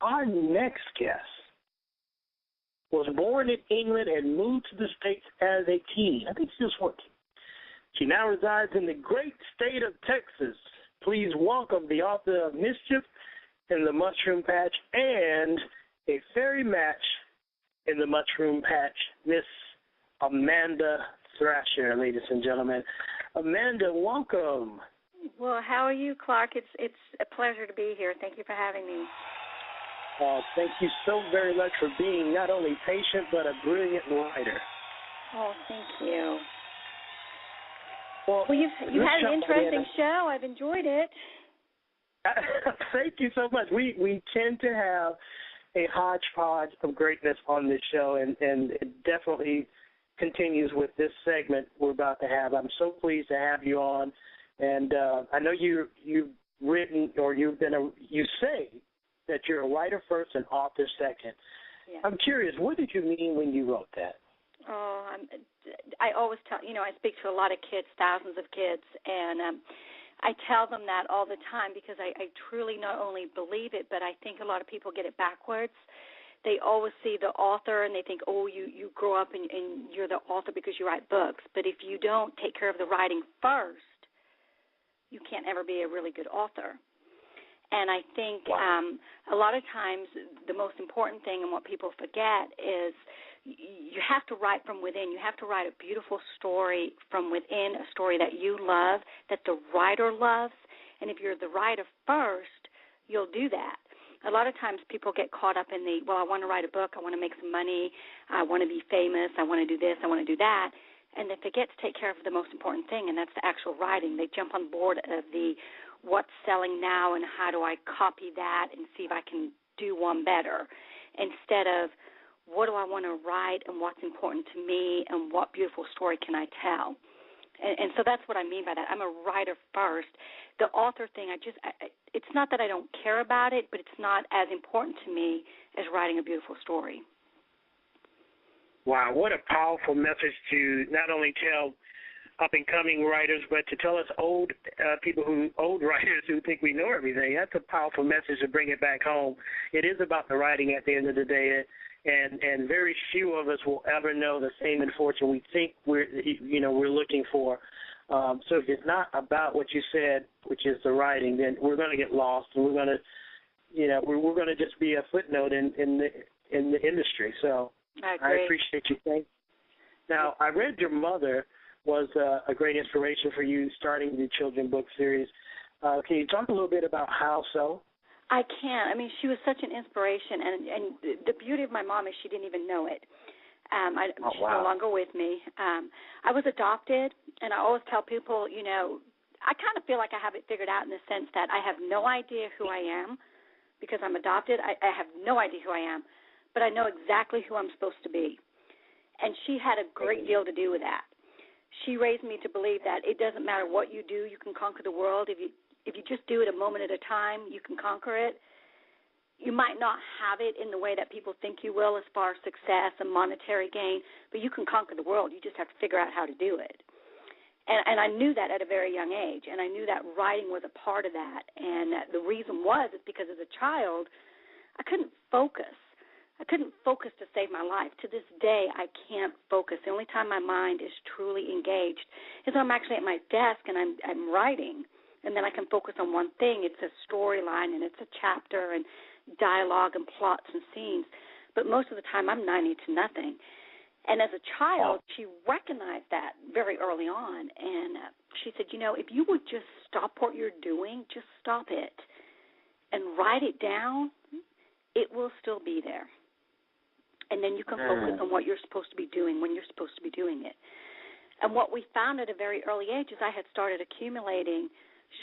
our next guest was born in England and moved to the States as a teen. I think she was 14. She now resides in the great state of Texas. Please welcome the author of Mischief in the Mushroom Patch and A Fairy Match in the Mushroom Patch, Miss Amanda Thrasher, ladies and gentlemen. Amanda, welcome. Well, how are you, Clark? It's a pleasure to be here. Thank you for having me. Thank you so very much for being not only patient but a brilliant writer. Oh, thank you. Well, you've had an interesting show. I've enjoyed it. Thank you so much. We tend to have a hodgepodge of greatness on this show, and it definitely continues with this segment we're about to have. I'm so pleased to have you on, and I know you've written, or you say that you're a writer first and author second. Yeah. I'm curious, what did you mean when you wrote that? Oh, I always tell, I speak to a lot of kids, thousands of kids, and I tell them that all the time because I truly not only believe it, but I think a lot of people get it backwards. They always see the author and they think, oh, you grow up and you're the author because you write books. But if you don't take care of the writing first, you can't ever be a really good author. And I think a lot of times the most important thing and what people forget is you have to write from within. You have to write a beautiful story from within, a story that you love, that the writer loves. And if you're the writer first, you'll do that. A lot of times people get caught up in I want to write a book, I want to make some money, I want to be famous, I want to do this, I want to do that. And they forget to take care of the most important thing, and that's the actual writing. They jump on board of the what's selling now and how do I copy that and see if I can do one better, instead of what do I want to write and what's important to me and what beautiful story can I tell. And so that's what I mean by that. I'm a writer first. The author thing, it's not that I don't care about it, but it's not as important to me as writing a beautiful story. Wow, what a powerful message to not only tell up-and-coming writers, but to tell us old writers who think we know everything. That's a powerful message to bring it back home. It is about the writing at the end of the day, and very few of us will ever know the fame and fortune we think we're looking for. So if it's not about what you said, which is the writing, then we're going to get lost, and we're going to just be a footnote in the industry. So I appreciate you. Thanks. Now, I read your mother was a great inspiration for you starting the children's book series. Can you talk a little bit about how so? I can. I mean, she was such an inspiration, and the beauty of my mom is she didn't even know it. She's no longer with me. I was adopted, and I always tell people, I kind of feel like I have it figured out in the sense that I have no idea who I am because I'm adopted. I have no idea who I am, but I know exactly who I'm supposed to be. And she had a great deal to do with that. She raised me to believe that it doesn't matter what you do, you can conquer the world. If you just do it a moment at a time, you can conquer it. You might not have it in the way that people think you will as far as success and monetary gain, but you can conquer the world. You just have to figure out how to do it. And I knew that at a very young age, and I knew that writing was a part of that. And the reason is because as a child, I couldn't focus. I couldn't focus to save my life. To this day, I can't focus. The only time my mind is truly engaged is when I'm actually at my desk and I'm writing, and then I can focus on one thing. It's a storyline, and it's a chapter, and dialogue, and plots, and scenes. But most of the time, I'm 90 to nothing. And as a child, she recognized that very early on, and she said, if you would just stop what you're doing, just stop it, and write it down, it will still be there. And then you can focus on what you're supposed to be doing when you're supposed to be doing it. And what we found at a very early age is I had started accumulating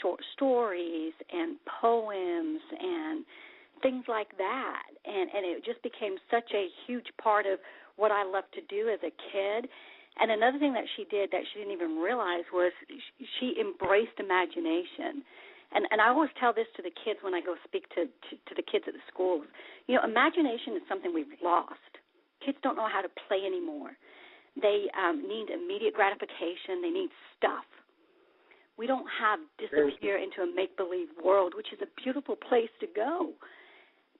short stories and poems and things like that. And it just became such a huge part of what I loved to do as a kid. And another thing that she did that she didn't even realize was she embraced imagination. And I always tell this to the kids when I go speak to the kids at the schools. Imagination is something we've lost. Kids don't know how to play anymore. They need immediate gratification. They need stuff. We don't have disappear into a make-believe world, which is a beautiful place to go.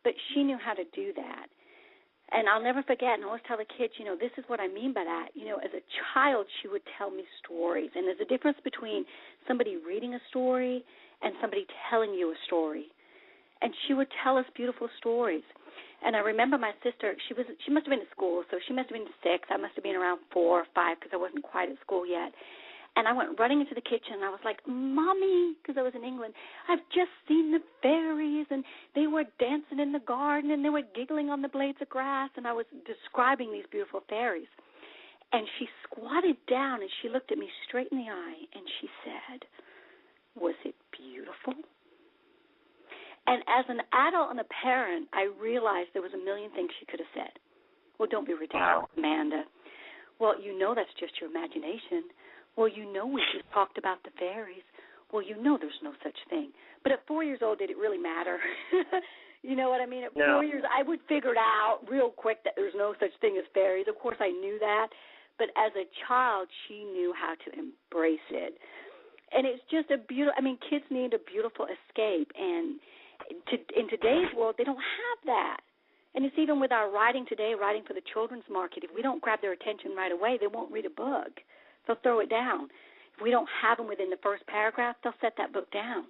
but she knew how to do that. And I'll never forget, and I always tell the kids, this is what I mean by that. As a child, she would tell me stories. And there's a difference between somebody reading a story and somebody telling you a story. And she would tell us beautiful stories. And I remember my sister, she must have been at school, so she must have been 6. I must have been around 4 or 5 because I wasn't quite at school yet. And I went running into the kitchen, and I was like, Mommy, because I was in England, I've just seen the fairies, and they were dancing in the garden, and they were giggling on the blades of grass, and I was describing these beautiful fairies. And she squatted down, and she looked at me straight in the eye, and she said, was it beautiful? And as an adult and a parent, I realized there was a million things she could have said. Well, don't be ridiculous, Amanda. Well, that's just your imagination. Well, we just talked about the fairies. Well, there's no such thing. But at 4 years old, did it really matter? You know what I mean? At 4 years, I would figure it out real quick that there's no such thing as fairies. Of course, I knew that. But as a child, she knew how to embrace it. And it's just kids need a beautiful escape. And in today's world, they don't have that. And it's even with our writing today, writing for the children's market. If we don't grab their attention right away, they won't read a book. They'll throw it down. If we don't have them within the first paragraph, they'll set that book down.